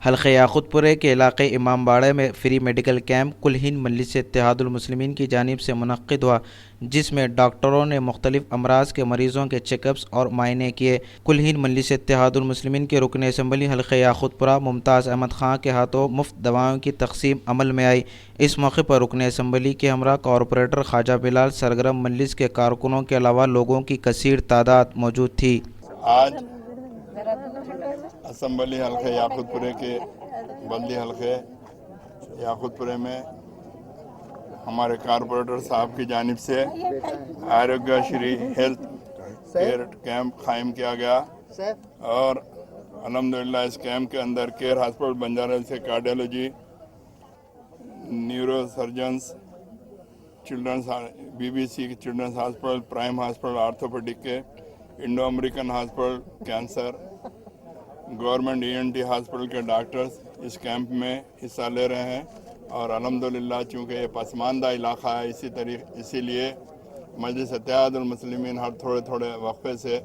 حلقہ یاقوت پورے کے علاقے امام باڑہ میں فری میڈیکل کیمپ کل ہند مجلس اتحاد المسلمین کی جانب سے منعقد ہوا، جس میں ڈاکٹروں نے مختلف امراض کے مریضوں کے چیک اپس اور معائنے کیے۔ کل ہند مجلس اتحاد المسلمین کے رکن اسمبلی حلقہ یاقوت پورہ ممتاز احمد خان کے ہاتھوں مفت دوائوں کی تقسیم عمل میں آئی۔ اس موقع پر رکن اسمبلی کے ہمراہ کارپوریٹر خواجہ بلال سرگرم، مجلس کے کارکنوں کے علاوہ لوگوں کی کثیر تعداد موجود تھی۔ آج اسمبلی حلقہ یاقوت پورے کے بلدی حلقے یاقوت پورے میں ہمارے کارپوریٹر صاحب کی جانب سے آروگیہ شری ہیلتھ کیئر کیمپ قائم کیا گیا، اور الحمدللہ اس کیمپ کے اندر کیئر ہاسپٹل بنجارا سے cardiology, neuro surgeons, children's B B C children's hospital, prime hospital orthopaedic کے، Indo American hospital cancer, government ENT hospital کے ڈاکٹرز اس کیمپ میں حصہ لے رہے ہیں۔ اور الحمدللہ چونکہ یہ پسماندہ علاقہ ہے، اسی لیے مجلس اتحاد المسلمین ہر تھوڑے وقفے سے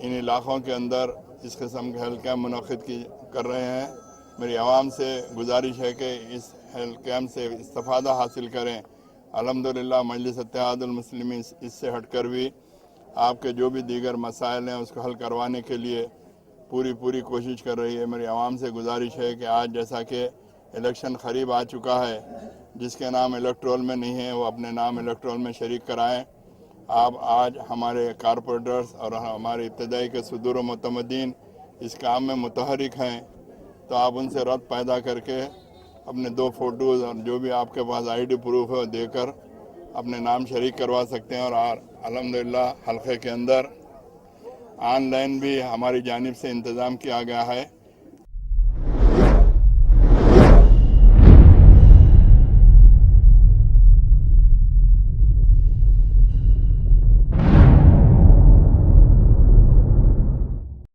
ان علاقوں کے اندر اس قسم کے ہیلتھ کیمپ منعقد کر رہے ہیں۔ میری عوام سے گزارش ہے کہ اس ہیلتھ کیمپ سے استفادہ حاصل کریں۔ الحمدللہ مجلس اتحاد المسلمین اس سے ہٹ کر بھی آپ کے جو بھی دیگر مسائل ہیں اس کو حل کروانے کے لیے پوری کوشش کر رہی ہے۔ میری عوام سے گزارش ہے کہ آج جیسا کہ الیکشن قریب آ چکا ہے، جس کے نام الیکٹرول میں نہیں ہے وہ اپنے نام الیکٹرول میں شریک کرائیں۔ آپ آج ہمارے کارپوریٹرز اور ہمارے ابتدائی کے صدور و متمدین اس کام میں متحرک ہیں، تو آپ ان سے ربط پیدا کر کے اپنے 2 فوٹوز اور جو بھی آپ کے پاس ID پروف ہے وہ دے کر اپنے نام شریک کروا سکتے ہیں۔ اور الحمدللہ حلقے کے اندر آن لائن بھی ہماری جانب سے انتظام کیا گیا ہے